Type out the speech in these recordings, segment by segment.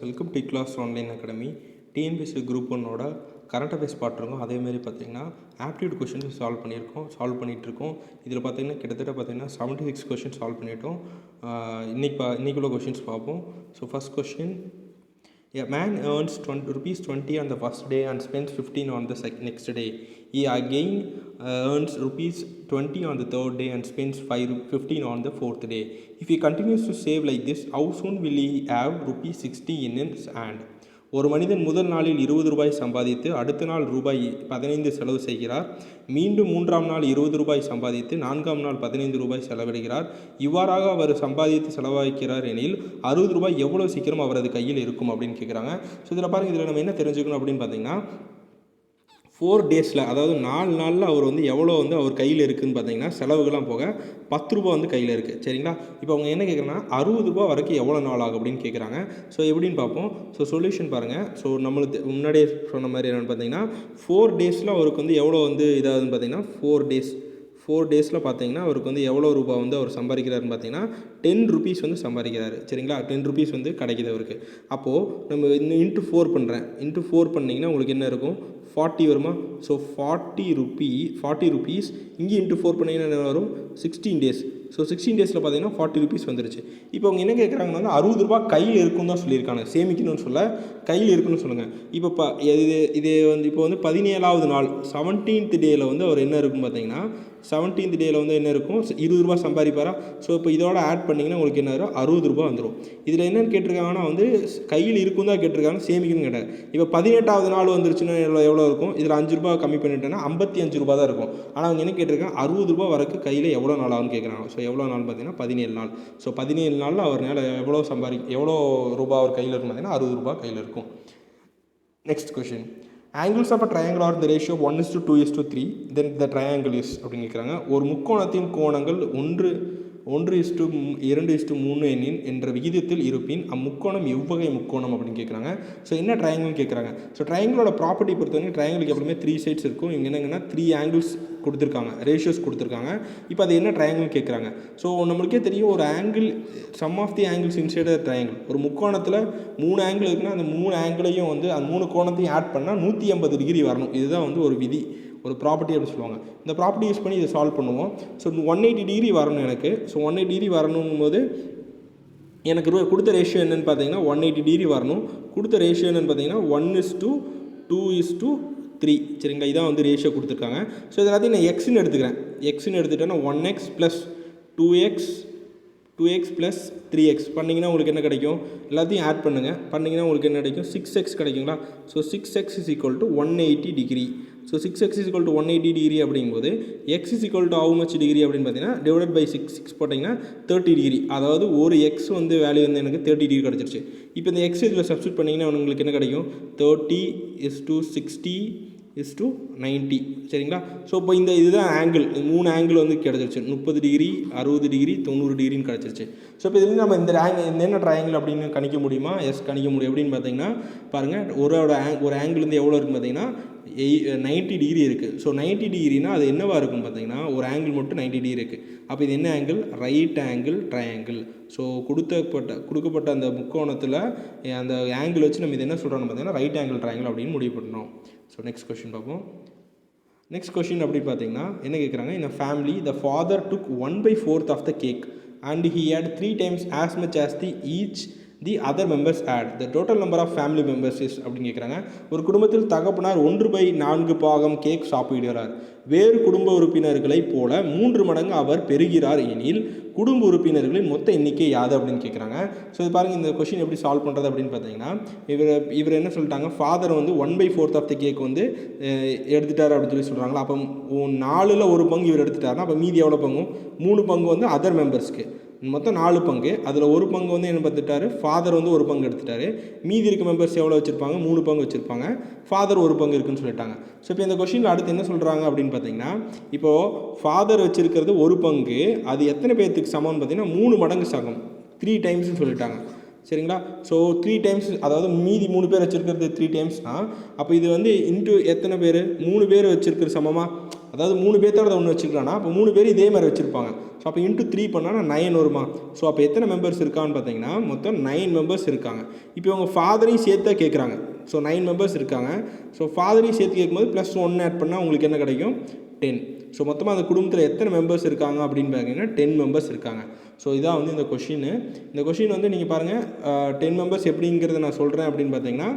Welcome to Class Online Academy. TNPSC group ஒன்னோட current affairs பார்த்துருக்கோம். அதேமாதிரி பார்த்தீங்கன்னா ஆப்டிடியூட் கொஷின்ஸ் சால்வ் பண்ணிகிட்ருக்கோம். இதில் பார்த்தீங்கன்னா கிட்டத்தட்ட பார்த்தீங்கன்னா 76 கொஷின் சால்வ் பண்ணிட்டோம். இன்றைக்குள்ள கொஷின்ஸ் பார்ப்போம். So first question, a man earns ₹20 on the first day and spends 15 on the next day. He again earns ₹20 on the third day and spends 15 on the fourth day. If he continues to save like this, how soon will he have ₹60 in his hand? ஒரு மனிதன் முதல் நாளில் ₹20 சம்பாதித்து அடுத்த நாள் ₹15 செலவு செய்கிறார். மீண்டும் மூன்றாம் நாள் ₹20 சம்பாதித்து நான்காம் நாள் ₹15 செலவிடுகிறார். இவ்வாறாக அவர் சம்பாதித்து செலவழிக்கிறார் எனில் ₹60 எவ்வளோ சீக்கிரம் அவரது கையில் இருக்கும் அப்படின்னு கேட்குறாங்க. ஸோ இதில் பாருங்கள், இதில் நம்ம என்ன தெரிஞ்சுக்கணும் அப்படின்னு பார்த்தீங்கன்னா 4 டேஸில், அதாவது 4 நாளில் அவர் எவ்வளோ அவர் கையில் இருக்குதுன்னு பார்த்தீங்கன்னா செலவுகள்லாம் போக ₹10 கையில் இருக்குது. சரிங்களா? இப்போ அவங்க என்ன கேட்குறாங்கன்னா ₹60 வரைக்கும் எவ்வளோ நாள் ஆகும் அப்படின்னு கேட்குறாங்க. ஸோ எப்படின்னு பார்ப்போம். ஸோ சொல்யூஷன் பாருங்கள். ஸோ நம்மளுக்கு முன்னாடியே சொன்ன மாதிரி என்னென்னு பார்த்தீங்கன்னா 4 டேஸில் அவருக்கு எவ்வளோ இதாகுதுன்னு பார்த்தீங்கன்னா 4 டேஸில் பார்த்தீங்கன்னா அவருக்கு எவ்வளோ ரூபா அவர் சம்பாதிக்கிறாருன்னு பார்த்தீங்கன்னா ₹10 சம்பாதிக்கிறாரு. சரிங்களா? ₹10 கிடைக்கிது அவருக்கு. அப்போது நம்ம இன்னும் இன்ட்டு 4 பண்ணுறேன். இன்ட்டு 4 பண்ணிங்கன்னா உங்களுக்கு என்ன இருக்கும்? 40 வருமா? ஸோ ₹40 இங்கே இன்ட்டு 4 பண்ணிங்கன்னா என்ன வரும்? 16 டேஸ். ஸோ 16 டேஸில் பார்த்தீங்கன்னா ₹40 வந்துருச்சு. இப்போ அவங்க என்ன கேட்குறாங்கன்னா ₹60 கையில் இருக்குன்னு தான் சொல்லியிருக்காங்க. சேமிக்கணும்னு சொல்ல கையில் இருக்குன்னு சொல்லுங்கள். இப்போ இது இப்போ 17ஆவது நாள் 17th டேயில் அவர் என்ன இருக்கும் பார்த்தீங்கன்னா 17th டேயில் என்ன இருக்கும்? ₹20 சம்பாதிப்பாரா? ஸோ இப்போ இதோட ஆட் பண்ணிங்கன்னா உங்களுக்கு என்ன வரும்? ₹60 வந்துடும். இதில் என்னென்னு கேட்டிருக்காங்கன்னா கையில் இருக்கும் தான் கேட்டிருக்காங்க, சேமிக்கணும்னு கேட்டாங்க. இப்போ 18ஆவது நாள் வந்துருச்சுன்னா எவ்வளோ இருக்கும்? இதில் ₹5 கம்மி பண்ணிட்டேன்னா ₹55 தான் இருக்கும். ஆனால் அவங்க என்ன கேட்டிருக்காங்க? ₹60 வரைக்கும் கையில் எவ்வளோ நாள் ஆகும்னு கேட்குறாங்க. ஸோ எவ்வளோ நாள் பார்த்தீங்கன்னா 17 நாள். ஸோ 17 நாளில் அவர்னால எவ்வளோ ரூபா அவர் கையில் இருக்கும் பார்த்தீங்கன்னா ₹60 கையில் இருக்கும். Next question, angles of a triangle are the ratio of 1:2:3, then the triangle is அப்படின்னு கேட்குறாங்க. ஒரு முக்கோணத்தின் கோணங்கள் 1:2:3 என்ற விகிதத்தில் இருப்பின் அம்முக்கோணம் எவ்வகை முக்கோணம் அப்படின்னு கேட்குறாங்க. ஸோ என்ன ட்ரையாங்கிள்னு கேட்குறாங்க. ஸோ ட்ரையாங்கிளோட ப்ராப்பர்ட்டி பொறுத்தவரைக்கும் ட்ரையாங்கிளுக்கு எப்பவுமே 3 சைட்ஸ் இருக்கும். இவங்க என்னங்கன்னா 3 ஆங்கிள்ஸ் கொடுத்துருக்காங்க, ரேஷியோஸ் கொடுத்துருக்காங்க. இப்போ அது என்ன ட்ரையாங்கிள் கேட்குறாங்க. ஸோ நம்மளுக்கே தெரியும், ஒரு angle sum of the angles inside the triangle. ஒரு முக்கோணத்தில் 3 ஆங்கிள் இருக்குன்னா அந்த 3 ஆங்கிளையும் அந்த 3 கோணத்தையும் ஆட் பண்ணால் 180 டிகிரி வரணும். இதுதான் ஒரு விதி, ஒரு ப்ராப்பர்ட்டி அப்படின்னு சொல்லுவாங்க. இந்த ப்ராப்பர்ட்டி யூஸ் பண்ணி இதை சால்வ் பண்ணுவோம். ஸோ 180 டிகிரி வரணும் எனக்கு. ஸோ 180 டிகிரி வரணும் போது எனக்கு கொடுத்த ரேஷியோ என்னென்னு பார்த்தீங்கன்னா 180 டிகிரி வரணும். கொடுத்த ரேஷியோ என்னென்னு பார்த்தீங்கன்னா 1:2:3. சரிங்களா? இதான் ரேஷியோ கொடுத்துருக்காங்க. ஸோ இது எல்லாத்தையும் நான் எக்ஸ்ன்னு எடுத்துக்கிறேன். எக்ஸ்ன்னு எடுத்துட்டேன்னா 1x + 2x + 3x பண்ணிங்கன்னா உங்களுக்கு என்ன கிடைக்கும்? எல்லாத்தையும் ஆட் பண்ணிங்கன்னா உங்களுக்கு என்ன கிடைக்கும்? 6x கிடைக்குங்களா? So 6x = 180 degree. So 6x = 180 degree அப்படிங்கும்போது x = how much டிகிரி அப்படின்னு பார்த்தீங்கன்னா டிவைடட் பை 6 போட்டிங்கன்னா 30 டிகிரி. அதாவது ஒரு எக்ஸ் வேல்யூ எனக்கு 30 டிகிரி கிடச்சிருச்சு. இப்போ இந்த எக்ஸ் இதில் சப்ஸ்டியூட் பண்ணிங்கன்னா உங்களுக்கு என்ன கிடைக்கும்? 30:60:90. சரிங்களா? ஸோ இப்போ இதுதான் ஆங்கிள். 3 ஆங்கிள் கிடச்சிருச்சு. 30 டிகிரி, 60 டிகிரி, 90 டிகிரின்னு கிடச்சிருச்சு. ஸோ இப்போ இதுலேருந்து நம்ம இந்த என்ன ட்ரையாங்கிள் அப்படின்னு கணிக்க முடியுமா? எஸ், கணிக்க முடியும். எப்படின்னு பார்த்தீங்கன்னா பாருங்கள், ஒரு ஆங்கிள் எவ்வளோ இருக்குன்னு பார்த்தீங்கன்னா 90 டிகிரி இருக்குது. ஸோ 90 டிகிரினா அது என்னவாக இருக்குன்னு பார்த்தீங்கன்னா ஒரு ஆங்கிள் மட்டும் 90 டிகிரி இருக்குது. அப்போ இது என்ன angle? Right angle triangle. So கொடுக்கப்பட்ட அந்த முக்கோணத்தில் அந்த ஆங்கிள் வச்சு நம்ம இது என்ன சொல்கிறோம்னு பார்த்தீங்கன்னா ரைட் ஆங்கிள் ட்ரையாங்கிள் அப்படின்னு முடிவு பண்ணுறோம். ஸோ நெக்ஸ்ட் கொஷின் பார்ப்போம். நெக்ஸ்ட் கொஷின் அப்படி பார்த்தீங்கன்னா என்ன கேட்குறாங்க? இந்த family the father took 1/4 of the cake and he had 3 times as much as the other members add. The total number of family members is அப்படின்னு கேட்குறாங்க. ஒரு குடும்பத்தில் தகப்பனார் 1/4 பாகம் கேக் சாப்பிடுகிறார். வேறு குடும்ப உறுப்பினர்களைப் போல 3 மடங்கு அவர் பெறுகிறார் எனில் குடும்ப உறுப்பினர்களின் மொத்த எண்ணிக்கை யாது அப்படின்னு கேட்குறாங்க. ஸோ இது பாருங்கள், இந்த கொஷின் எப்படி சால்வ் பண்ணுறது அப்படின்னு பார்த்தீங்கன்னா இவர் என்ன சொல்லிட்டாங்க? ஃபாதர் 1/4 ஆஃப் த கேக் எடுத்துட்டார் அப்படின்னு சொல்கிறாங்களா. அப்போ 4ல் 1 பங்கு இவர் எடுத்துட்டாருன்னா அப்போ மீதி எவ்வளோ பங்கும்? 3 பங்கு அதர் மெம்பர்ஸ்க்கு. மொத்தம் 4 பங்கு. அதில் 1 பங்கு என்ன பார்த்துட்டாரு? ஃபாதர் 1 பங்கு எடுத்துட்டாரு. மீதி இருக்க மெம்பர்ஸ் எவ்வளோ வச்சுருப்பாங்க? 3 பங்கு வச்சுருப்பாங்க. ஃபாதர் 1 பங்கு இருக்குன்னு சொல்லிட்டாங்க. ஸோ இப்போ இந்த கொஷினில் அடுத்து என்ன சொல்கிறாங்க அப்படின்னு பார்த்தீங்கன்னா, இப்போது ஃபாதர் வச்சுருக்கிறது 1 பங்கு, அது எத்தனை பேர்த்துக்கு சமம்னு பார்த்தீங்கன்னா 3 மடங்கு சமம், 3 டைம்ஸ்னு சொல்லிட்டாங்க. சரிங்களா? ஸோ 3 டைம்ஸ், அதாவது மீதி 3 பேர் வச்சுருக்கிறது 3 டைம்ஸ்னால் அப்போ இது இன்ட்டு எத்தனை பேர்? 3 பேர் வச்சுருக்கிற சமமாக அதாவது 3 பேர்த்தோட ஒன்று வச்சுக்கலாம்னா அப்போ 3 பேர் இதே மாதிரி வச்சுருப்பாங்க. ஸோ அப்போ இன்ட்டு 3 பண்ணால் 9 வருமா? ஸோ அப்போ எத்தனை மெம்பர்ஸ் இருக்கான்னு பார்த்தீங்கன்னா மொத்தம் 9 மெம்பர்ஸ் இருக்காங்க. இப்போ உங்கள் ஃபாதரையும் சேர்த்தா கேட்குறாங்க. ஸோ 9 மெம்பர்ஸ் இருக்காங்க. ஸோ ஃபாதரையும் சேர்த்து கேட்கும்போது +1 ஆட் பண்ணால் உங்களுக்கு என்ன கிடைக்கும்? 10. ஸோ மொத்தமாக அந்த குடும்பத்தில் எத்தனை மெம்பர்ஸ் இருக்காங்க அப்படின்னு பார்த்தீங்கன்னா 10 மெம்பர்ஸ் இருக்காங்க. ஸோ இதான் வந்து இந்த கொஷின். இந்த கொஷின் வந்து நீங்கள் பாருங்கள் 10 மெம்பர்ஸ் எப்படிங்கிறத நான் சொல்கிறேன் அப்படின்னு பார்த்தீங்கன்னா,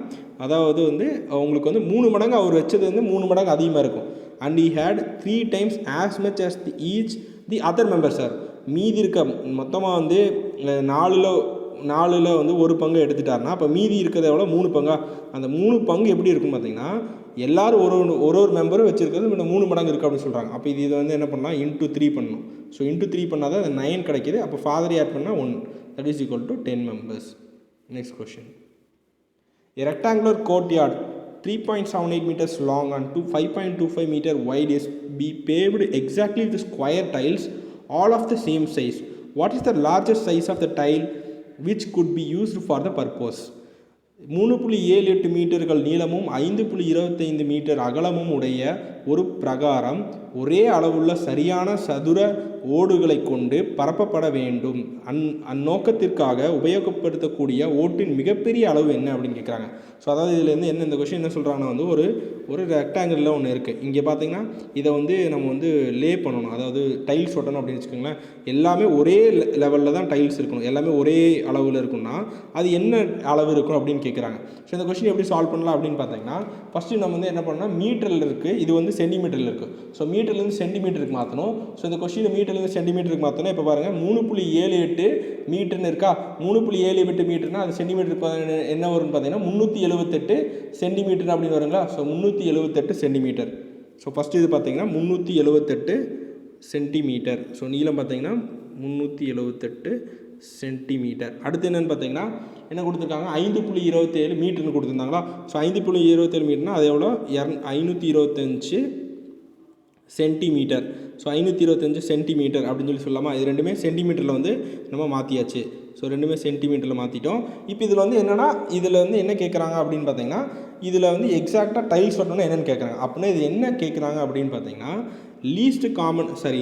அதாவது வந்து உங்களுக்கு வந்து 3 மடங்கு அவர் வச்சது வந்து 3 மடங்கு அதிகமாக இருக்கும். And he had 3 times as much as the other members are. மீதி இருக்க மொத்தமாக வந்து 4ல் வந்து ஒரு பங்கு எடுத்துட்டாருன்னா அப்போ மீதி இருக்கிறத எவ்வளோ 3 பங்கா? அந்த 3 பங்கு எப்படி இருக்குன்னு பார்த்தீங்கன்னா எல்லோரும் ஒரு மெம்பரும் வச்சுருக்கிறது இந்த 3 மடங்கு இருக்குது அப்படின்னு சொல்கிறாங்க. அப்போ இதை வந்து என்ன பண்ணலாம்? இன்ட்டு 3 பண்ணணும். ஸோ இன்ட்டு 3 பண்ணால் தான் 9 கிடைக்கிது. அப்போ ஃபாதர் ஆட் பண்ணால் 1, that is equal to 10 members. Next question. A rectangular courtyard 3.78 meters long and 5.25 meter wide is be paved exactly with square tiles, all of the same size. What is the largest size of the tile which could be used for the purpose? 3.78 மீட்டர்கள் நீளமும் 5.25 metre அகலமும் உடைய ஒரு பிரகாரம் ஒரே அளவுள்ள சரியான சதுர ஓடுகளை கொண்டு பரப்பப்பட வேண்டும். அந்நோக்கத்திற்காக உபயோகப்படுத்தக்கூடிய ஓட்டின் மிகப்பெரிய அளவு என்ன அப்படின்னு கேட்குறாங்க. ஸோ அதாவது இதுலேருந்து என்ன இந்த கொஷின் என்ன சொல்கிறாங்கன்னா வந்து ஒரு ரெக்டாங்கிளில் ஒன்று இருக்குது. இங்கே பார்த்தீங்கன்னா இதை வந்து நம்ம வந்து லே பண்ணணும், அதாவது டைல்ஸ் ஒட்டணும் அப்படின்னு வச்சுக்கோங்களேன். எல்லாமே ஒரே லெவலில் தான் டைல்ஸ் இருக்கணும், எல்லாமே ஒரே அளவில் இருக்குன்னா அது என்ன அளவு இருக்கும் அப்படின்னு கேட்குறாங்க. ஸோ இந்த கொஷின் எப்படி சால்வ் பண்ணலாம் அப்படின்னு பார்த்தீங்கன்னா ஃபஸ்ட்டு நம்ம வந்து என்ன பண்ணால் மீட்டரில் இருக்குது, இது வந்து சென்டிமீட்டரில் இருக்குது. ஸோ மீட்டர்லேருந்து சென்டிமீட்டருக்கு மாற்றணும். ஸோ இந்த கொஷின் மீட்டர்லேருந்து சென்டிமீட்டருக்கு மாற்றணும். இப்போ பாருங்கள் 3.78 மீட்டர்னு இருக்கா? 3.78 மீட்டர்னால் அது சென்டிமீட்டருக்கு என்ன வரும்னு பார்த்தீங்கன்னா 378 சென்டிமீட்டர் அப்படின்னு வருங்களா? So 378 centimetre. ஸோ ஃபஸ்ட்டு இது பார்த்தீங்கன்னா 378 சென்டிமீட்டர். ஸோ நீளம் பார்த்தீங்கன்னா 378 சென்டிமீட்டர். அடுத்து என்னென்னு பார்த்தீங்கன்னா என்ன கொடுத்துருக்காங்க? 5.27 மீட்டர்னு கொடுத்துருந்தாங்களா? ஸோ 5.27 மீட்டர்னால் அது எவ்வளோ? 525 சென்டிமீட்டர். ஸோ 525 சென்டிமீட்டர் அப்படின்னு சொல்லலாமா? இது ரெண்டுமே சென்டிமீட்டரில் வந்து நம்ம மாற்றியாச்சு. ஸோ ரெண்டுமே சென்டிமீட்டரில் மாற்றிட்டோம். இப்போ இதில் வந்து என்னென்னா இதில் வந்து என்ன கேட்குறாங்க அப்படின்னு பார்த்தீங்கன்னா இதில் வந்து எக்ஸாக்டாக டைல்ஸ் ஒட்டணும்னா என்னென்னு கேட்குறாங்க. அப்படின்னா இது என்ன கேட்குறாங்க அப்படின்னு பார்த்தீங்கன்னா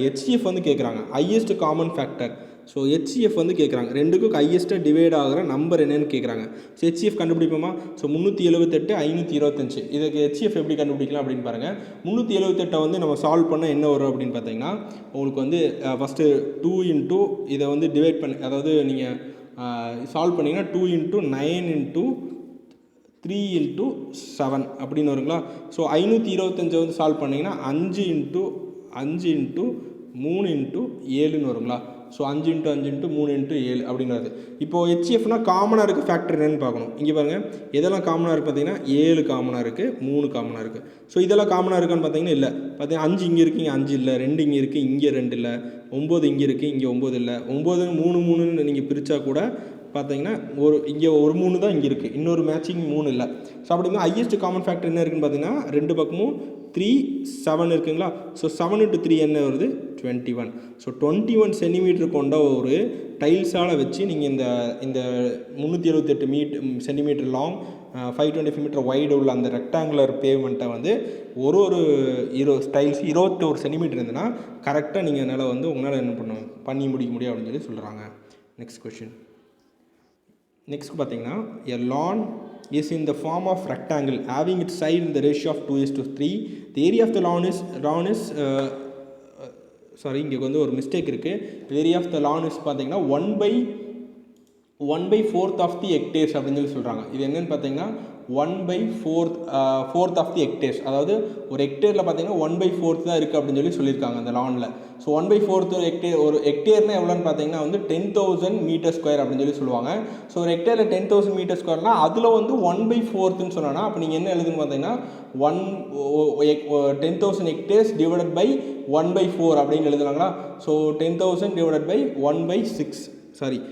HCF வந்து கேட்குறாங்க, highest common factor. So HCF வந்து கேட்குறாங்க, ரெண்டுக்கும் ஹையஸ்ட்டாக டிவைட் ஆகிற நம்பர் என்னென்னு கேட்குறாங்க. So HCF கண்டுபிடிப்போமா? ஸோ 378 525 இதுக்கு HCF எப்படி கண்டுபிடிக்கலாம் அப்படின்னு பாருங்கள். 378 வந்து நம்ம சால்வ் பண்ண என்ன வரும் அப்படின்னு பார்த்தீங்கன்னா உங்களுக்கு வந்து ஃபஸ்ட்டு 2 இன்ட்டு இதை வந்து டிவைட் பண்ணி, அதாவது நீங்கள் சால்வ் பண்ணிங்கன்னா 2 இன்ட்டு 9 இன்ட்டு 3 இன்ட்டு 7 அப்படின்னு வருங்களா? ஸோ 525 வந்து சால்வ் பண்ணிங்கன்னா 5 இன்ட்டு 3 இன்ட்டு 7ன்னு வருங்களா? ஸோ 5 இன்ட்டு 5 இன்ட்டு 3 இன்ட்டு 7 அப்படிங்கிறது. இப்போது HCFனா காமனாக இருக்குது ஃபேக்டர் என்னென்னு பார்க்கணும். இங்கே பாருங்கள் எதெல்லாம் காமனாக இருக்குது பார்த்தீங்கன்னா 7 காமனாக இருக்குது, 3 காமனாக இருக்குது. ஸோ இதெல்லாம் காமனாக இருக்கான்னு பார்த்தீங்கன்னா இல்லை. பார்த்தீங்கன்னா 5 இங்கே இருக்குது, இங்கே 5 இல்லை, 2 இங்கே இருக்குது, இங்கே 2 இல்லை, 9 இங்கே இருக்குது, இங்கே 9 இல்லை, 9 3 3ன்னு நீங்கள் பிரித்தா கூட பார்த்தீங்கன்னா இங்கே ஒரு 3 தான் இங்கே இருக்குது, இன்னொரு மேட்சிங் 3 இல்லை. ஸோ அப்படின்னா ஹையஸ்ட் காமன் ஃபேக்டர் என்ன இருக்குன்னு பார்த்தீங்கன்னா 2 பக்கமும் 3 7 இருக்குங்களா? ஸோ 7 இன்ட்டு 3 என்ன வருது? 21. ஸோ 21 சென்டிமீட்டர் கொண்ட ஒரு டைல்ஸால் வச்சு நீங்கள் இந்த 378 சென்டிமீட்டர் லாங் 525 மீட்டர் வைடு உள்ள அந்த ரெக்டாங்குலர் பேவ்மெண்ட்டை வந்து ஒரு டைல்ஸ் 21 சென்டிமீட்டர் இருந்ததுன்னா கரெக்டாக நீங்கள் என்னால் வந்து உங்களால் என்ன பண்ணி முடிக்க முடியும் அப்படின்னு சொல்கிறாங்க. Next question. நெக்ஸ்ட் பார்த்தீங்கன்னா a lawn is in the form of rectangle having its side in the ratio of 2:3. The area of the lawn is இங்கே வந்து ஒரு மிஸ்டேக் இருக்குது. Area of the lawn is பார்த்தீங்கன்னா 1/4 ஆஃப் தி ஹெக்டேர்ஸ் அப்படின்னு சொல்லி சொல்கிறாங்க. இது என்னென்னு பார்த்தீங்கன்னா 1/4 ஆஃப் தி ஹெக்டேர்ஸ், அதாவது ஒரு ஹெக்டேரில் பார்த்தீங்கன்னா 1/4 தான் இருக்குது அப்படின்னு சொல்லியிருக்காங்க அந்த லானில். ஸோ 1/4 ஒரு ஹெக்டேர்னால் எவ்வளோன்னு பார்த்தீங்கன்னா வந்து 10,000 மீட்டர் ஸ்கொயர் அப்படின்னு சொல்லுவாங்க. ஸோ ஒரு ஹெக்டேரில் 10,000 மீட்டர் ஸ்கொயர்னால் அதில் வந்து 1/4ன்னு சொன்னோன்னா அப்போ நீங்கள் என்ன எழுதுன்னு பார்த்தீங்கன்னா 10,000 ஹெக்டேர்ஸ் டிவைடட் பை 1/4 அப்படின்னு எழுதுனாங்களா? ஸோ 10,000 டிவைடட் பை 1/6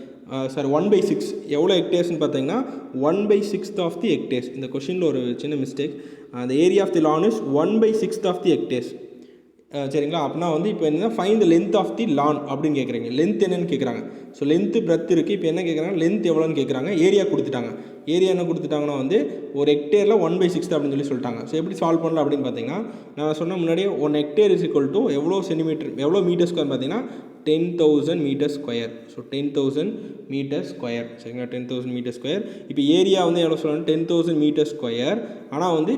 எவ்வளோ ஹெக்டேர்ஸ்னு பார்த்தீங்கன்னா 1/6 ஆஃப் தி ஹெக்டேர்ஸ். இந்த கொஷினில் ஒரு சின்ன மிஸ்டேக். அந்த area of the lawn is 1/6 of the hectares. சரிங்களா? அப்படின்னா வந்து இப்போ என்ன find the length of the lawn அப்படின்னு கேட்குறீங்க. லென்த் என்னன்னு கேட்குறாங்க. ஸோ லென்த்து பிரெத் இருக்குது. இப்போ என்ன கேட்குறாங்க? லென்த் எவ்வளோன்னு கேட்குறாங்க. ஏரியா கொடுத்துட்டாங்க. ஏரியா என்ன கொடுத்துட்டாங்கன்னா வந்து ஒரு ஹெக்டேரில் 1/6 அப்படின்னு சொல்லி சொல்லிட்டாங்க. ஸோ எப்படி சால்வ் பண்ணலாம் அப்படின்னு பார்த்தீங்கன்னா, நான் சொன்ன முன்னாடியே 1 ஹெக்டேர் இஸ் ஈக்குவல் டு எவ்வளோ சென்டிமீட்டர் எவ்வளோ மீட்டர் ஸ்கொயர் பார்த்தீங்கன்னா 10,000 metre square. So 10,000 metre square சரிங்களா, 10,000 மீட்டர் ஸ்கொயர். இப்போ ஏரியா வந்து எவ்வளோ சொல்லணும் 10,000 மீட்டர் ஸ்கொயர். ஆனால் வந்து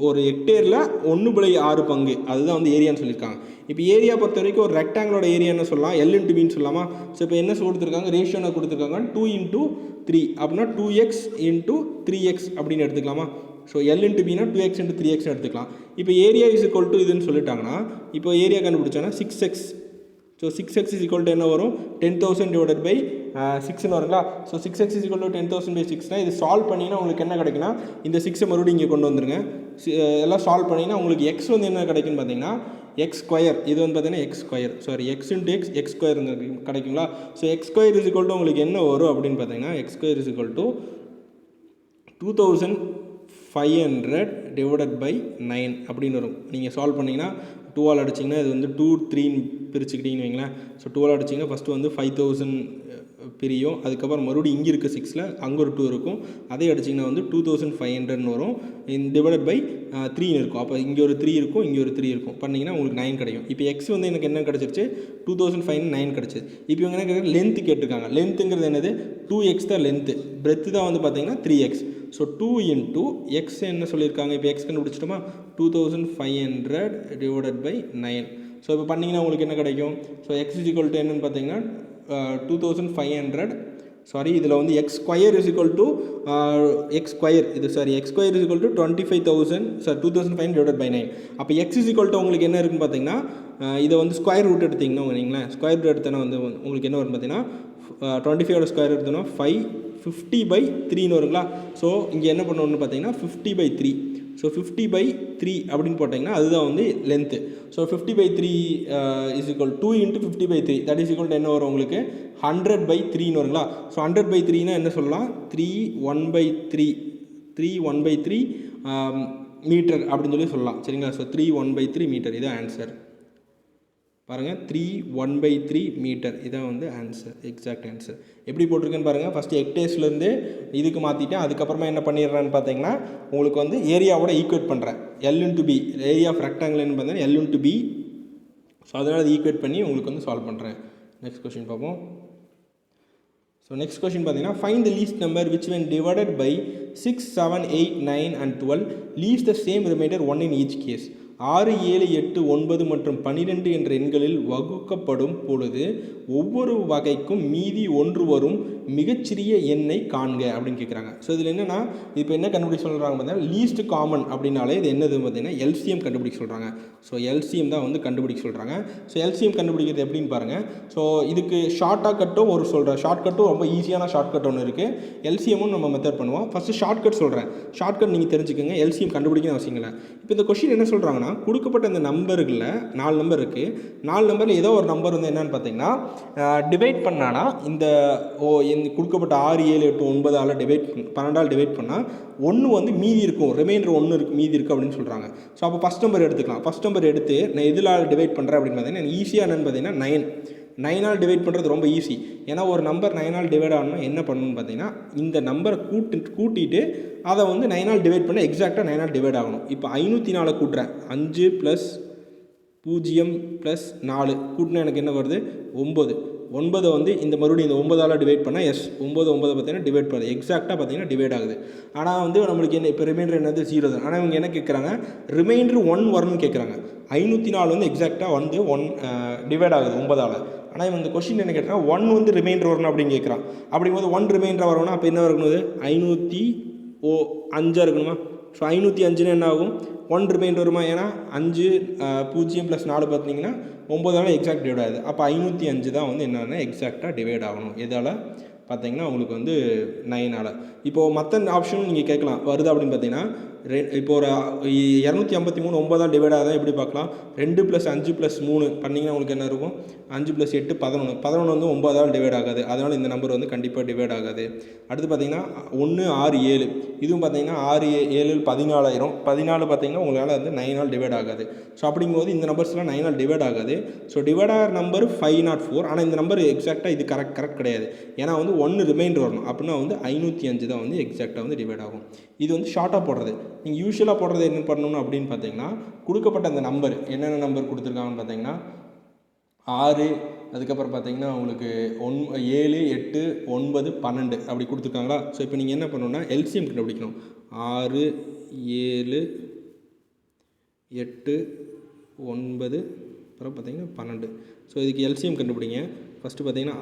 ஒரு ஹெக்டேரில் 1/6 பங்கு அதுதான் வந்து ஏரியான்னு சொல்லியிருக்காங்க. இப்போ ஏரியா பொறுத்த வரைக்கும் ஒரு ரெக்டாங்கிளோட ஏரியா என்ன சொல்லலாம் L/Bன்னு சொல்லலாமா. ஸோ இப்போ என்ன கொடுத்துருக்காங்க ரேஷியோ என்ன கொடுத்துருக்காங்க 2:3 அப்படின்னா 2x × 3x அப்படின்னு எடுத்துக்கலாமா. ஸோ L/Bனா 2x × 3x எடுத்துக்கலாம். இப்போ ஏரியா இஸ் ஈக்குவல் டு இதுன்னு சொல்லிட்டாங்கன்னா இப்போ ஏரியா கண்டுபிடிச்சோன்னா 6x. So 6x is equal to என்ன வரும் 10,000 டிவைடட் பை 6ன்னு வருங்களா. So 6x is equal to 10,000 by 6னா இது சால்வ் பண்ணிங்கன்னா உங்களுக்கு என்ன கிடைக்குன்னா இந்த 6 மறுபடியும் இங்கே கொண்டு வந்துருங்க. எல்லாம் சால்வ் பண்ணிங்கன்னா உங்களுக்கு எக்ஸ் வந்து என்ன கிடைக்குன்னு பார்த்தீங்கன்னா எக்ஸ் ஸ்கொயர். இது வந்து பார்த்தீங்கன்னா x square sorry x into x square கிடைக்குங்களா. So x square is equal to உங்களுக்கு என்ன வரும் அப்படின்னு பார்த்தீங்கன்னா x square is equal to 2,500 divided by 9 அப்படின்னு வரும். நீங்கள் சால்வ் பண்ணிங்கன்னா 2ஆல் அடிச்சிங்கன்னா இது வந்து 2 3ன்னு பிரிச்சுக்கிட்டீங்கன்னு வைங்களேன். ஸோ 2ஆல் அடிச்சிங்கன்னா ஃபஸ்ட்டு வந்து 5,000 பிரியும். அதுக்கப்புறம் மறுபடியும் இங்கே இருக்க 6ல் அங்கே ஒரு 2 இருக்கும். அதே அடிச்சிங்கன்னா வந்து 2,500ன்னு வரும். டிவைடட் பை 3ன்னு இருக்கும். அப்போ இங்கே ஒரு 3 இருக்கும், இங்கே ஒரு 3 இருக்கும். பண்ணிங்கன்னா உங்களுக்கு 9 கிடைக்கும். இப்போ எக்ஸ் வந்து எனக்கு என்ன கிடச்சிருச்சு 2,509 கிடச்சிது. இப்போ இவங்க என்ன கேட்குறாங்க லென்த்து கேட்டிருக்காங்க. லென்த்துங்கிறது என்னது 2x தான் லென்த்து. பிரெத்து தான் வந்து பார்த்தீங்கன்னா 3x. ஸோ 2 × x என்ன சொல்லியிருக்காங்க இப்போ எக்ஸ் கண்டுபிடிச்சிட்டோமா 2,500 டிவைடட் பை 9. ஸோ இப்போ பண்ணிங்கன்னா உங்களுக்கு என்ன கிடைக்கும். So x is equal to என்னன்னு பார்த்தீங்கன்னா 2,500 சாரி இதில் வந்து x square is equal to x square இது sorry x square is equal to 25,000 sorry 2,500 divided by 9. அப்போ எக்ஸ் இஸ் ஈக்குவல் டு உங்களுக்கு என்ன இருக்குன்னு பார்த்தீங்கன்னா இதை வந்து ஸ்கொயர் ரூட் எடுத்திங்கன்னா வைங்களேன். ஸ்கொயர் ரூட் எடுத்தோன்னா வந்து உங்களுக்கு என்ன வரும் பார்த்தீங்கன்னா 25 ஸ்கொயர் எடுத்தோன்னா 550/3ன்னு வருங்களா. ஸோ இங்கே என்ன பண்ணணும்னு பார்த்தீங்கன்னா 50/3. ஸோ 50/3 அப்படின்னு போட்டிங்கன்னா அதுதான் வந்து length. So 50/3 is equal 2 × 50/3 that is equal to என்ன வரும் உங்களுக்கு 100/3ன்னு வருங்களா. ஸோ 100/3னா என்ன சொல்லலாம் 3 1/3 மீட்டர் அப்படின்னு சொல்லி சொல்லலாம் சரிங்களா. ஸோ 3 1/3 மீட்டர் இதான் ஆன்சர். பாருங்கள் 3 1/3 மீட்டர் இதான் வந்து ஆன்சர் எக்ஸாக்ட் ஆன்சர். எப்படி போட்டிருக்கேன்னு பாருங்கள். ஃபஸ்ட்டு ஹெக்டேர்ஸ்லேருந்து இதுக்கு மாற்றிட்டேன். அதுக்கப்புறமா என்ன பண்ணிடுறேன்னு பார்த்தீங்கன்னா உங்களுக்கு வந்து ஏரியாவோட ஈக்குவேட் பண்ணுறேன் L/B ஏரியா ஆஃப் ரெக்டாங்கிள்னு பார்த்தீங்கன்னா L/B. ஸோ அதனால் அதை ஈக்குவேட் பண்ணி உங்களுக்கு வந்து சால்வ் பண்ணுறேன். நெக்ஸ்ட் கொஸ்டின் பார்ப்போம். ஸோ நெக்ஸ்ட் கொஸ்டின் பார்த்தீங்கன்னா find the least number which when divided by 6 7 8 9 and 12 leaves the same remainder 1 in each case. 6 7 8 9 மற்றும் 12 என்ற எண்களில் வகுக்கப்படும் பொழுது ஒவ்வொரு வகைக்கும் மீதி 1 வரும் மிகச்சிறிய எண்ணை காண்க அப்படின்னு கேட்குறாங்க. ஸோ இதில் என்னென்னா இப்போ என்ன கண்டுபிடிக்க சொல்கிறாங்க பார்த்தீங்கன்னா லீஸ்ட் காமன் அப்படின்னாலே இது என்னது பார்த்தீங்கன்னா எல்சிஎம் கண்டுபிடிக்க சொல்கிறாங்க. ஸோ எல்சிஎம் தான் வந்து கண்டுபிடிக்க சொல்கிறாங்க. ஸோ எல்சிஎம் கண்டுபிடிக்கிறது எப்படின்னு பாருங்கள். ஸோ இதுக்கு ஷார்ட்டாக கட்டும் ஒரு சொல்கிறேன். ஷார்ட் கட்டும் ரொம்ப ஈஸியான ஷார்ட் கட் ஒன்று இருக்குது. எல்சிஎம்மும் நம்ம மெத்தட் பண்ணுவோம். ஃபஸ்ட்டு ஷார்ட் கட் சொல்கிறேன். ஷார்ட் கட் நீங்கள் தெரிஞ்சுக்கோங்க. எல்சிஎம் கண்டுபிடிக்கணும் அவசியம் இல்லை. இப்போ இந்த கொஸ்டின் என்ன சொல்கிறாங்கன்னா கொடுக்கப்பட்ட இந்த நம்பர்களில் 4 நம்பர் இருக்குது. 4 நம்பரில் ஏதோ ஒரு நம்பர் வந்து என்னென்னு பார்த்தீங்கன்னா டிவைட் பண்ணானா இந்த கொடுக்கப்பட்ட 6 7 8 9ஆல் டிவைட் 12ஆல் டிவைட் பண்ணால் 1 வந்து மீதி இருக்கும். ரிமைண்டர் 1 இருக்குது மீதி இருக்குது அப்படின்னு சொல்கிறாங்க. ஸோ அப்போ ஃபஸ்ட் நம்பர் எடுத்துக்கலாம். ஃபஸ்ட் நம்பர் எடுத்து நான் எதில் டிவைட் பண்ணுறேன் அப்படின்னு பார்த்தீங்கன்னா ஈஸியாக என்னென்னு பார்த்தீங்கன்னா 9ஆல் டிவைட் பண்ணுறது ரொம்ப ஈஸி. ஏன்னா ஒரு நம்பர் 9ஆல் டிவைட் ஆகணும்னா என்ன பண்ணணும்னு பார்த்தீங்கன்னா இந்த நம்பரை கூட்டிட்டு அதை வந்து 9ஆல் டிவைட் பண்ண எக்ஸாக்டாக 9ஆல் டிவைட் ஆகணும். இப்போ 504 கூட்டுறேன். 5 + 0 + 4 கூட்டினா எனக்கு என்ன வருது 9. 9 வந்து இந்த மறுபடியும் இந்த 9ஆல் டிவைட் பண்ணால் 9 பார்த்தீங்கன்னா டிவைட் பண்ணுது எக்ஸாக்டாக பார்த்தீங்கன்னா டிவைட் ஆகுது. ஆனால் வந்து நம்மளுக்கு என்ன இப்போ ரிமைண்டர் என்னது 0 தான். ஆனால் இவங்க என்ன கேட்குறாங்க ரிமைண்டர் 1 வரும்னு கேட்குறாங்க. 504 வந்து எக்ஸாக்டாக வந்து 1 டிவைட் ஆகுது 9ஆல். ஆனால் இவங்க இந்த கொஸ்டின் என்ன கேட்டால் 1 வந்து ரிமைண்டர் வரணும் அப்படின்னு கேட்குறான். அப்படிங்கும்போது 1 ரிமைண்டர் வரணும்னா அப்போ என்ன இருக்கணும் 505 இருக்கணுமா. ஸோ 505 என்ன ஆகும் 1 ரிமைண்டர் வருமா. ஏன்னா 5 0 + 4 பார்த்தீங்கன்னா 9ஆல் எக்ஸாக்ட் டிவைட் ஆகுது. அப்போ 505 தான் வந்து என்னென்னா எக்ஸாக்டாக டிவைட் ஆகணும். எதால் பார்த்தீங்கன்னா உங்களுக்கு வந்து 9ஆல். இப்போது மற்ற ஆப்ஷனும் நீங்கள் கேட்கலாம் வருது அப்படின்னு பார்த்தீங்கன்னா இப்போ ஒரு 253 9ஆல் டிவைட் ஆகுதா எப்படி பார்க்கலாம்? 2 + 5 + 3 பண்ணிங்கன்னா உங்களுக்கு என்ன இருக்கும்? 5 + 8 11. 11 வந்து 9ஆல் டிவைட் ஆகாது. அதனால் இந்த நம்பர் வந்து கண்டிப்பாக டிவைட் ஆகாது. அடுத்து பார்த்தீங்கன்னா 1 6 7 இதுவும் பார்த்தீங்கன்னா 6 7 14,000. 14 பார்த்தீங்கன்னா உங்களால் வந்து 9ஆல் டிவைட் ஆகாது. ஸோ அப்படிங்கும்போது இந்த நம்பர்ஸ்லாம் 9ஆல் டிவைட் ஆகாது. ஸோ டிவைட் ஆகிற நம்பர் 504. ஆனால் இந்த நம்பர் எக்ஸாக்டாக இது கரெக்ட் கிடையாது. ஏன்னா வந்து 1 ரிமைண்டர் வரணும். அப்படின்னா வந்து 505 தான் வந்து எக்ஸாக்டாக வந்து டிவைட் ஆகும். இது வந்து ஷார்ட்டாக போடுறது. நீங்கள் யூஸ்வலாக போடுறது என்ன பண்ணணும் அப்படின்னு பார்த்தீங்கன்னா, கொடுக்கப்பட்ட அந்த நம்பர் என்னென்ன நம்பர் கொடுத்துருக்காங்கன்னு பார்த்தீங்கன்னா 6, அதுக்கப்புறம் பார்த்தீங்கன்னா உங்களுக்கு 7 8 9 12 அப்படி கொடுத்துருக்காங்களா? ஸோ இப்போ நீங்கள் என்ன பண்ணணும்னா எல்சிஎம் கண்டுபிடிக்கணும். 6 7 8 9 அப்புறம் பார்த்தீங்கன்னா 12. ஸோ இதுக்கு எல்சிஎம் கண்டுபிடிங்க. ஃபஸ்ட்டு பார்த்தீங்கன்னா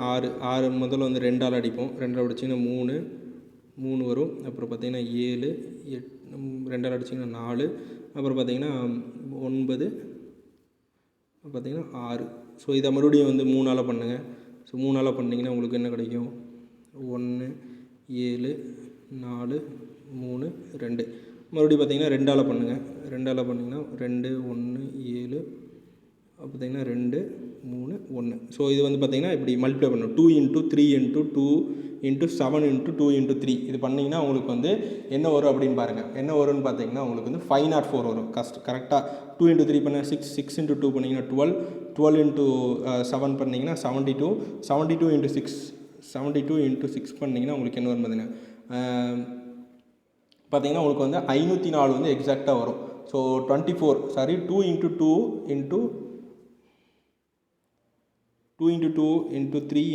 6 முதல்ல வந்து 2ஆல் அடிப்போம். 2ஆல் அடிச்சிங்கன்னா 3 வரும். அப்புறம் பார்த்தீங்கன்னா 7 8 2ஆல் அடிச்சிங்கன்னா 4. அப்புறம் பார்த்தீங்கன்னா 9 பார்த்தீங்கன்னா 6. ஸோ இதை மறுபடியும் வந்து 3ஆல் பண்ணுங்கள். ஸோ 3ஆல் பண்ணிங்கன்னா உங்களுக்கு என்ன கிடைக்கும்? 1 7 4 3 2. மறுபடியும் பார்த்தீங்கன்னா 2ஆல் பண்ணுங்கள். 2ஆல் பண்ணிங்கன்னா 2 1 7 பார்த்தீங்கன்னா 2 3 1. ஸோ இது வந்து பார்த்தீங்கன்னா இப்படி மல்டிப்ளை பண்ணணும். 2 × 3 × 2 × 7 × 2 × 3 இது பண்ணிங்கன்னா உங்களுக்கு வந்து என்ன வரும் அப்படின்னு பாருங்கள். என்ன வரும்னு பார்த்தீங்கன்னா உங்களுக்கு வந்து 504 வரும். கரெக்டாக 2 × 3 பண்ண 6 6 × 2 பண்ணிங்கன்னா 12 12 × 7 பண்ணிங்கன்னா 72 72 × 6 72 × 6 பண்ணிங்கன்னா உங்களுக்கு என்ன வரும் பார்த்தீங்கன்னா உங்களுக்கு வந்து 504 வந்து எக்ஸாக்டாக வரும். ஸோ 2 × 2 × 3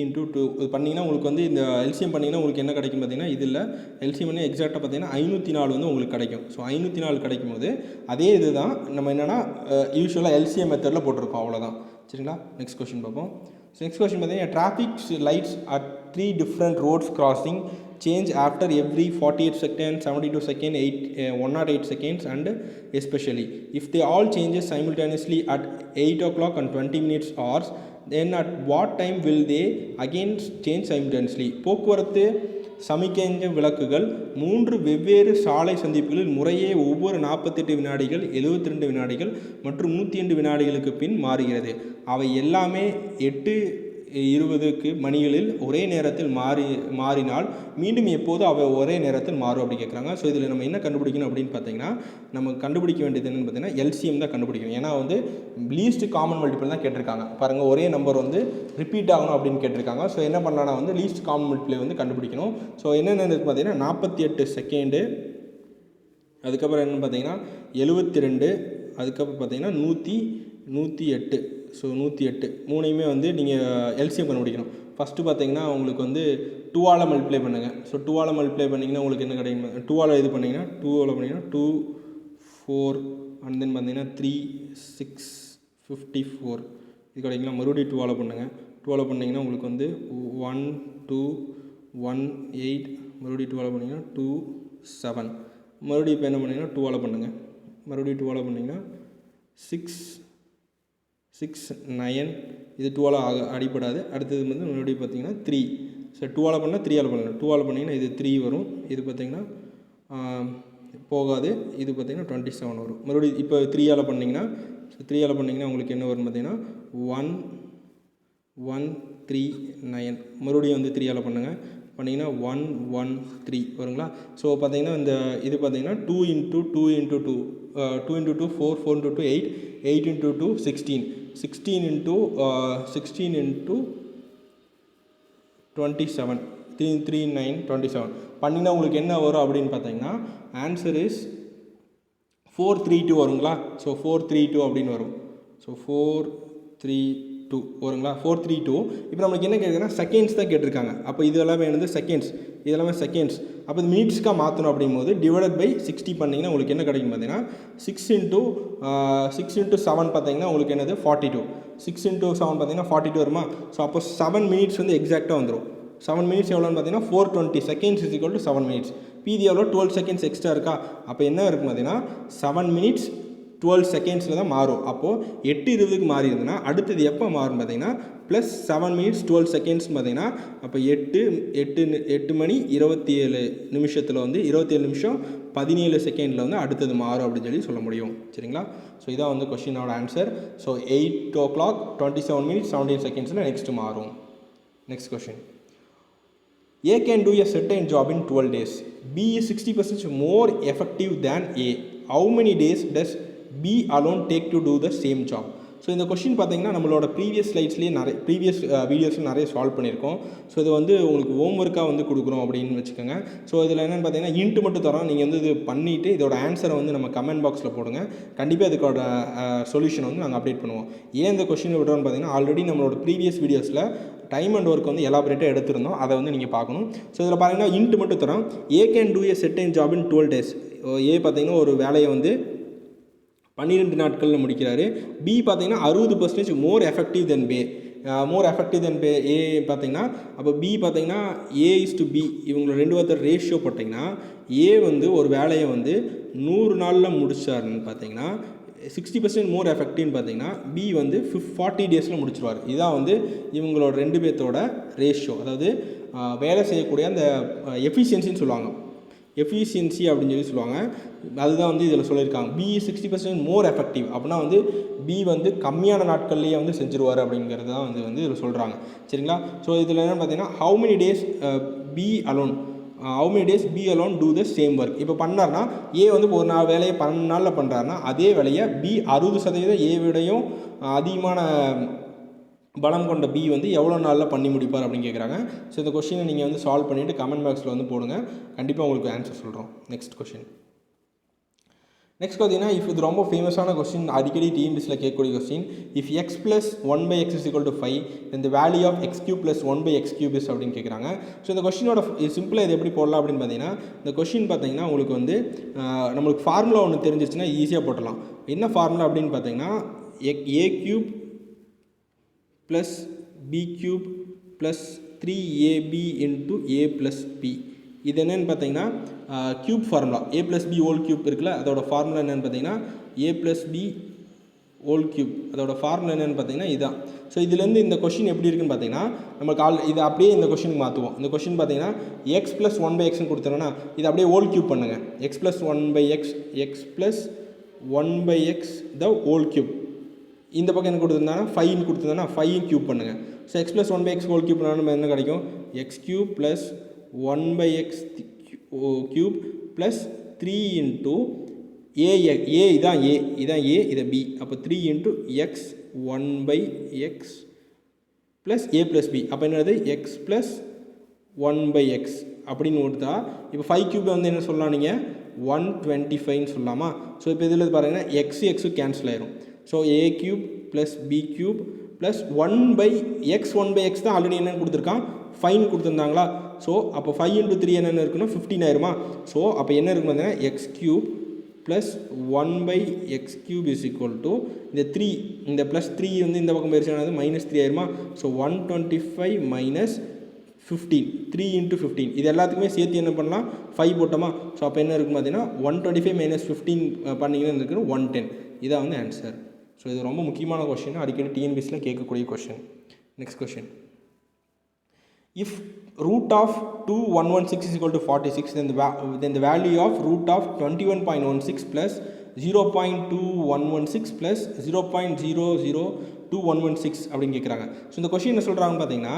× 2 இது பண்ணிங்கன்னா உங்களுக்கு வந்து இந்த எல்சிஎம் பண்ணிங்கன்னா உங்களுக்கு என்ன கிடைக்கும் பார்த்தீங்கன்னா இதில் எல்சிஎம் பண்ணி எக்ஸாக்டாக பார்த்தீங்கன்னா 504 வந்து உங்களுக்கு கிடைக்கும். ஸோ 504 கிடைக்கும் போது அதே இது தான் நம்ம என்னென்னா யூஸ்வலாக எல்சிஎம் மெத்தடில் போட்டிருக்கோம், அவ்வளோதான். சரிங்களா? நெக்ஸ்ட் கொஸ்டின் பார்ப்போம். ஸோ நெக்ஸ்ட் கொஸ்டின் பார்த்தீங்கன்னா traffic lights at 3 different roads crossing change after every 48 seconds, 72 seconds, 108 seconds and especially if they all changes simultaneously at 8 o'clock and 20 minutes hours, then at what time will they again change simultaneously? போக்குவரத்து சமிக்ஞை விளக்குகள் 3 வெவ்வேறு சாலை சந்திப்புகளில் முறையே ஒவ்வொரு 48 வினாடிகள் 72 வினாடிகள் மற்றும் 102 வினாடிகளுக்கு பின் மாறுகிறது. அவை எல்லாமே 8:20 மணிகளில் ஒரே நேரத்தில் மாறினால் மீண்டும் எப்போது அவை ஒரே நேரத்தில் மாறும் அப்படி கேட்குறாங்க. ஸோ இதில் நம்ம என்ன கண்டுபிடிக்கணும் அப்படின்னு பார்த்தீங்கன்னா, நம்ம கண்டுபிடிக்க வேண்டியது என்னென்னு பார்த்தீங்கன்னா எல்சிஎம் தான் கண்டுபிடிக்கணும். ஏன்னா வந்து லீஸ்ட் காமன் மல்டிபிள் தான் கேட்டிருக்காங்க. பாருங்கள், ஒரே நம்பர் வந்து ரிப்பீட் ஆகணும் அப்படின்னு கேட்டிருக்காங்க. ஸோ என்ன பண்ணலாம்னா வந்து லீஸ்ட் காமன் மல்டிபிளை வந்து கண்டுபிடிக்கணும். ஸோ என்னென்னு பார்த்தீங்கன்னா 48 செகண்டு, அதுக்கப்புறம் என்னென்னு பார்த்தீங்கன்னா 72, அதுக்கப்புறம் பார்த்தீங்கன்னா 108. ஸோ 108 மூணையுமே வந்து நீங்கள் எல்சிஎம் கண்டுபிடிக்கணும். ஃபஸ்ட்டு பார்த்தீங்கன்னா உங்களுக்கு வந்து 2ஆல் மல்டிப்ளை பண்ணுங்கள். ஸோ 2ஆல் மல்டிப்ளை பண்ணிங்கன்னா உங்களுக்கு என்ன கிடைக்கும்? 2ஆல் இது பண்ணிங்கன்னா 2ஆல் பண்ணிங்கன்னா 2 4 அண்ட் தென் பார்த்தீங்கன்னா 3 6 54 இது கிடைக்குங்களா? மறுபடியும் 2ஆல் பண்ணுங்கள். 2ஆல் பண்ணிங்கன்னா உங்களுக்கு வந்து 1 2 1 8 மறுபடியும் 2ஆல் பண்ணிங்கன்னா 2 7 மறுபடியும் இப்போ என்ன பண்ணிங்கன்னா 2ஆல் பண்ணுங்கள். மறுபடியும் 2ஆல் பண்ணிங்கன்னா 6 9 இது 2ஆல் அடிப்படாது. அடுத்தது வந்து மறுபடியும் பார்த்தீங்கன்னா 3. ஸோ 2ஆல் பண்ணால் 3ஆல் பண்ணலாம். 2ஆல் பண்ணிங்கன்னா இது 3 வரும். இது பார்த்திங்கன்னா போகாது. இது பார்த்திங்கன்னா 27 வரும். மறுபடியும் இப்போ 3ஆல் பண்ணிங்கன்னா, ஸோ 3ஆல் பண்ணிங்கன்னா உங்களுக்கு என்ன வரும் பார்த்தீங்கன்னா 1 1 3 9 மறுபடியும் வந்து 3ஆல் பண்ணிங்கன்னா 1 1 3 வருங்களா? ஸோ பார்த்தீங்கன்னா இந்த இது பார்த்தீங்கன்னா 2 × 2 × 2 2 × 2 4 4 × 2 8 8 × 2 16 16 × 27 3 9 27 பண்ணினா உங்களுக்கு என்ன வரும் அப்படின்னு பார்த்தீங்கன்னா ஆன்சர் இஸ் 432 வருங்களா? ஸோ 432 அப்படின்னு வரும். ஸோ 432 வருங்களா? 432. இப்போ நம்மளுக்கு என்ன கேட்குறதுன்னா செகண்ட்ஸ் தான் கேட்டிருக்காங்க. அப்போ இது எல்லாமே வந்து செகண்ட்ஸ், இதெல்லாமே செகண்ட்ஸ். அப்போ இது மினிட்ஸ்க்காக மாற்றணும் அப்படிங்கும்போது டிவைடட் பை 60 பண்ணிங்கன்னா உங்களுக்கு என்ன கிடைக்கும் பார்த்தீங்கன்னா 6 × 7 பார்த்தீங்கன்னா உங்களுக்கு என்னது 42. 6 × 7 பார்த்தீங்கன்னா 42 வருமா? ஸோ அப்போ 7 மினிட்ஸ் வந்து எக்ஸாக்டாக வந்துடும். 7 மினிட்ஸ் எவ்வளோன்னு பார்த்தீங்கன்னா 420 seconds is equal to 7 minutes. மீதி எவ்வளோ 12 seconds எக்ஸ்ட்ரா இருக்கா? அப்போ என்ன இருக்கும் பார்த்தீங்கன்னா 7 minutes 12 secondsல தான் மாறும். அப்போது 8:20க்கு மாறி இருந்ததுன்னா அடுத்தது எப்போ மாறும் பார்த்தீங்கன்னா ப்ளஸ் 7 minutes 12 seconds பார்த்தீங்கன்னா அப்போ 8 மணி 27 நிமிஷத்தில் வந்து 27 நிமிஷம் 17 செகண்டில் வந்து அடுத்தது மாறும் அப்படின்னு சொல்ல முடியும். சரிங்களா? ஸோ இதான் வந்து கொஸ்டினோட answer. So 8 o'clock 27 minutes 17 seconds next மாறும். Next question. A can do a certain job in 12 days. B is 60% more effective than A. How many days does B alone take to do the same job? So இந்த question பார்த்தீங்கன்னா நம்மளோட previous ஸ்லைட்ஸ்லேயே previous வீடியோஸில் நிறைய solve பண்ணியிருக்கோம். So இது வந்து உங்களுக்கு home ஒர்க்காக வந்து கொடுக்குறோம் அப்படின்னு வச்சுக்கோங்க. ஸோ இதில் என்னென்னு பார்த்தீங்கன்னா இன்ட்டு மட்டும் தரோம். நீங்கள் வந்து இது பண்ணிவிட்டு இதோட ஆன்சரை வந்து நம்ம கமெண்ட் பாக்ஸில் போடுங்க. கண்டிப்பாக இதுக்கோட சொல்யூஷன் வந்து நாங்கள் அப்டேட் பண்ணுவோம். ஏன் இந்த கொஸ்டின் விடுறோன்னு பார்த்தீங்கன்னா ஆல்ரெடி நம்மளோட ப்ரீவியஸ் வீடியோஸில் டைம் அண்ட் ஒர்க் வந்து எலாபரேட்டாக எடுத்திருந்தோம். அதை வந்து நீங்கள் பார்க்கணும். ஸோ இதில் பார்த்தீங்கன்னா இன்ட்டு மட்டும் தரோம். A can do a certain job in 12 days. A பார்த்தீங்கன்னா ஒரு வேலையை வந்து 12 நாட்களில் முடிக்கிறாரு. பி பார்த்தீங்கன்னா 60% மோர் எஃபெக்டிவ் தென் பே. மோர் எஃபெக்டிவ் தென் பே ஏ பார்த்தீங்கன்னா அப்போ பி பார்த்தீங்கன்னா A/B இவங்களை 2 பேர்த்த ரேஷியோ போட்டிங்கன்னா ஏ வந்து ஒரு வேலையை வந்து 100 நாளில் முடிச்சாருன்னு பார்த்தீங்கன்னா 60% மோர் எஃபெக்டிவ்னு பார்த்தீங்கன்னா பி வந்து 40 டேஸில் முடிச்சிருவார். இதான் வந்து இவங்களோட 2 பேர்த்தோட ரேஷியோ. அதாவது வேலை செய்யக்கூடிய அந்த எஃபிஷியன்சின்னு சொல்லுவாங்க. எஃபிஷியன்சி அப்படின்னு சொல்லுவாங்க. அதுதான் வந்து இதில் சொல்லியிருக்காங்க. பி 60% மோர் எஃபெக்டிவ் அப்படின்னா வந்து பி வந்து கம்மியான நாட்கள்லேயே வந்து செஞ்சுருவார் அப்படிங்கிறது தான் வந்து இதில் சொல்கிறாங்க. சரிங்களா? ஸோ இதில் என்னென்னு பார்த்தீங்கன்னா how many days B alone do the same work. இப்போ பண்ணார்னா ஏ வந்து ஒரு நாள் வேலையை 12 நாளில் பண்ணுறாருனா அதே வேலையை பி 60% ஏ விடையும் அதிகமான பலம் கொண்ட பி வந்து எவ்வளோ நாளில் பண்ணி முடிப்பார் அப்படின்னு கேட்குறாங்க. ஸோ இந்த கொஸ்டினை நீங்கள் வந்து சால்வ் பண்ணிவிட்டு கமெண்ட் பாக்ஸில் வந்து போடுங்க. கண்டிப்பாக உங்களுக்கு ஆன்சர் சொல்கிறோம். Next question. நெக்ஸ்ட் பார்த்தீங்கன்னா இது ரொம்ப ஃபேமஸான கொஸ்டின், அடிக்கடி டிஎன்பிஎஸ்சியில் கேட்கக்கூடிய question. If x plus 1/x is equal to 5 இந்த value of x cube plus 1/x cube is அப்படின்னு கேட்குறாங்க. ஸோ இந்த கொஸ்டினோட சிம்பிளாக இது எப்படி போடலாம் அப்படின்னு பார்த்தீங்கன்னா இந்த கொஸ்டின் பார்த்தீங்கன்னா உங்களுக்கு வந்து நம்மளுக்கு ஃபார்முலா ஒன்று தெரிஞ்சிச்சுன்னா ஈஸியாக போட்டலாம். என்ன ஃபார்முலா அப்படின்னு பார்த்தீங்கன்னா a cube plus b cube plus 3ab into a plus b. இது என்னென்னு பார்த்தீங்கன்னா cube formula. a plus b whole cube இருக்குல்ல, அதோட ஃபார்முலா என்னென்னு பார்த்தீங்கன்னா a plus b whole cube. அதோட ஃபார்முலா என்னென்னு பார்த்தீங்கன்னா இதுதான். ஸோ இதுலேருந்து இந்த கொஸ்டின் எப்படி இருக்குன்னு பார்த்தீங்கன்னா நமக்கு இது அப்படியே இந்த கொஸ்டினுக்கு மாற்றுவோம். இந்த கொஸ்டின் பார்த்தீங்கன்னா எக்ஸ் ப்ளஸ் 1/xன்னு கொடுத்துருன்னா இது அப்படியே ஹோல் கியூப் பண்ணுங்கள். X plus 1/x X plus 1/x the whole cube. இந்த பக்கம் என்ன கொடுத்துருந்தாங்கன்னா 5 கொடுத்துருந்தாங்கன்னா 5 கியூப் பண்ணுங்கள். So X plus 1/x whole cube பண்ணால் நம்ம என்ன கிடைக்கும்? X cube plus 1/x cube plus 3 into இதான் ஏ இதை பி. அப்போ 3 into X 1/x plus A plus B. அப்போ என்னது எக்ஸ் ப்ளஸ் 1/x அப்படின்னு கொடுத்தா இப்போ 5 கியூப் வந்து என்ன சொல்லலாம் நீங்கள் 125ன்னு சொல்லலாமா? ஸோ இப்போ இதில் பாருங்கன்னா எக்ஸு கேன்சல் ஆயிரும். So a cube plus b cube plus 1/x தான் ஆல்ரெடி என்னென்னு கொடுத்துருக்கான் 5 கொடுத்துருந்தாங்களா? ஸோ அப்போ 5 இன்ட்டு 3 என்னென்ன இருக்குன்னா 15 ஆயிருமா? ஸோ அப்போ என்ன இருக்கும் பார்த்தீங்கன்னா X cube plus 1/x cube is equal to இந்த 3 இந்த ப்ளஸ் 3 வந்து இந்த பக்கம் போயிடுச்சு -3 ஆயிருமா? ஸோ 125 மைனஸ் 15 3 இன்ட்டு 15 இது எல்லாத்துக்குமே சேர்த்து என்ன பண்ணலாம் 5 போட்டோமா? ஸோ அப்போ என்ன இருக்கும் பார்த்தீங்கன்னா 125 மைனஸ் 15 பண்ணிங்கன்னா இருக்குது 110. இதான் வந்து ஆன்சர். ஸோ இது ரொம்ப முக்கியமான கொஸ்டின், அடிக்கடி டிஎன்பிஎஸ்சியில் கேட்கக்கூடிய question. Next question. If root of 2116 is equal to 46 then the value of root of 21.16 plus 0.2116 plus 0.002116 அப்படின்னு கேட்குறாங்க. ஸோ இந்த கொஸ்டின் என்ன சொல்கிறாங்கன்னு பார்த்தீங்கன்னா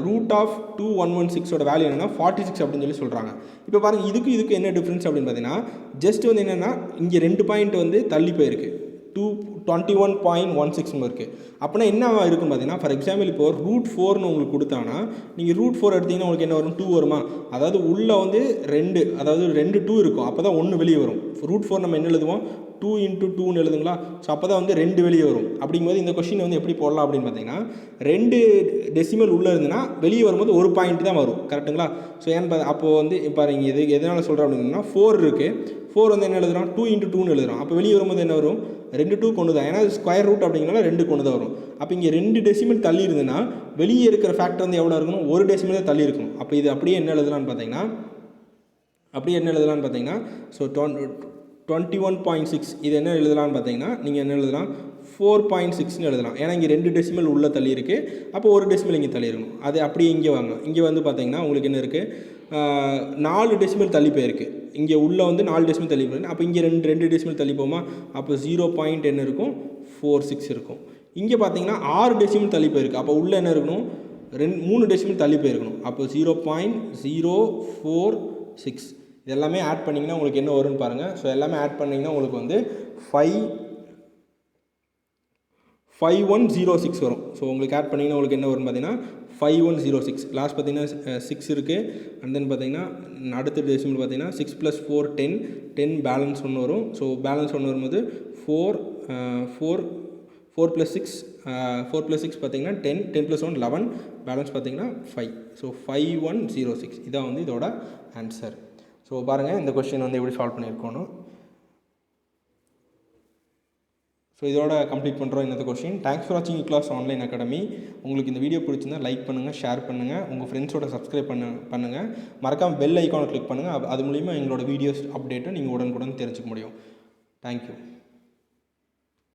ரூட் ஆஃப் 2116ஓட வேல்யூ என்னென்னா 46 அப்படின்னு சொல்கிறாங்க. இப்போ பாருங்கள் இதுக்கு என்ன டிஃப்ரென்ஸ் அப்படின்னு பார்த்தீங்கன்னா ஜஸ்ட் வந்து என்னென்னா இங்கே 2 பாயிண்ட் வந்து தள்ளி போயிருக்கு 21.16 இருக்குது. அப்படின்னா என்ன இருக்குன்னு பார்த்தீங்கன்னா ஃபார் எக்ஸாம்பிள் இப்போ ரூட் 4ன்னு உங்களுக்கு கொடுத்தாங்கன்னா நீங்கள் ரூட் 4 எடுத்திங்கன்னா உங்களுக்கு என்ன வரும் 2 வருமா? அதாவது உள்ளே வந்து 2 2 இருக்கும். அப்போ தான் 1 வெளியே வரும். ரூட் 4 நம்ம என்ன எழுதுவோம் 2 இன்ட்டு 2ன்னு எழுதுங்களா? ஸோ அப்போ தான் வந்து 2 வெளியே வரும். அப்படிங்கும்போது இந்த கொஸ்டின் வந்து எப்படி போடலாம் அப்படின்னு பார்த்தீங்கன்னா 2 டெசிமல் உள்ளே இருந்துன்னா வெளியே வரும்போது ஒரு பாயிண்ட் தான் வரும். கரெக்டுங்களா? ஸோ ஏன்னு அப்போது வந்து இப்போ நீங்கள் இது எதனால் சொல்கிறோம் அப்படின்னா 4 இருக்குது. 4 வந்து என்ன எழுதுகிறோம் 2 இன்ட்டு 2ன்னு எழுதுகிறோம். அப்போ வெளியே வரும்போது என்ன வரும் 2 2 கொண்டு தான். ஏன்னா ஸ்கொயர் ரூட் அப்படிங்கிறனால 2 கொண்டு தான் வரும். அப்போ இங்கே 2 டெசிமல் தள்ளி இருந்ததுன்னா வெளியே இருக்கிற ஃபேக்டர் வந்து எவ்வளோ இருக்கணும் 1 டெசிமல் தான் தள்ளி இருக்கணும். அப்போ இது அப்படியே என்ன எழுதலான்னு பார்த்தீங்கன்னா ஸோ 21.6 இது என்ன எழுதலான்னு பார்த்தீங்கன்னா நீங்கள் என்ன எழுதலாம் 4.6ன்னு எழுதலாம். ஏன்னா இங்கே 2 டெசிமல் உள்ளே தள்ளி இருக்குது. அப்போ ஒரு டெசிமல் இங்கே தள்ளி இருக்கணும். அது அப்படியே இங்கே வாங்க. இங்கே வந்து பார்த்தீங்கன்னா உங்களுக்கு என்ன இருக்குது, 4 டெசிமல் தள்ளி போயிருக்கு. இங்கே உள்ளே வந்து 4 டெசிமல் தள்ளி போயிருக்கு. அப்போ இங்கே 2 டெசிமல் தள்ளி போமா, அப்போ 0. என்ன இருக்கும், 46 இருக்கும். இங்கே பார்த்தீங்கன்னா 6 டெசிமல் தள்ளி போயிருக்கு. அப்போ உள்ளே என்ன இருக்கணும், 3 டெசிமல் தள்ளி போயிருக்கணும். அப்போ 0.046 இது எல்லாமே ஆட் பண்ணிங்கன்னா உங்களுக்கு என்ன வரும்னு பாருங்கள். ஸோ எல்லாமே ஆட் பண்ணிங்கன்னா உங்களுக்கு வந்து 5106 வரும். ஸோ உங்களுக்கு ஆட் பண்ணிங்கன்னா உங்களுக்கு என்ன வரும்னு பார்த்தீங்கன்னா 5106. லாஸ்ட் பார்த்தீங்கன்னா 6 இருக்குது. அண்ட் தென் பார்த்தீங்கன்னா அடுத்த டெசிமல் பார்த்தீங்கன்னா 6 + 4 10 பேலன்ஸ் 1 வரும். ஸோ பேலன்ஸ் 1 வரும்போது 4 + 6 பார்த்தீங்கன்னா 10 + 1 11 பேலன்ஸ் பார்த்தீங்கன்னா 5. ஸோ 5106 இதான் வந்து இதோட ஆன்சர். ஸோ பாருங்கள் இந்த கொஸ்டின் வந்து எப்படி சால்வ் பண்ணியிருக்கோன்னு. ஸோ இதோட கம்ப்ளீட் பண்ணுறோம் இந்த கொஸ்டின். தேங்க்ஸ் ஃபார் வாட்சிங் E-Class ஆன்லைன் அகாடமி. உங்களுக்கு இந்த வீடியோ பிடிச்சிருந்தா லைக் பண்ணுங்கள், ஷேர் பண்ணுங்கள், உங்கள் ஃப்ரெண்ட்ஸோட சப்ஸ்கிரைப் பண்ணுங்கள். மறக்காமல் பெல் ஐக்கானை கிளிக் பண்ணுங்கள். அது மூலிமா எங்களோட வீடியோஸ் அப்டேட்டை நீங்கள் உடனுக்குடன் தெரிஞ்சுக்க முடியும். தேங்க்யூ.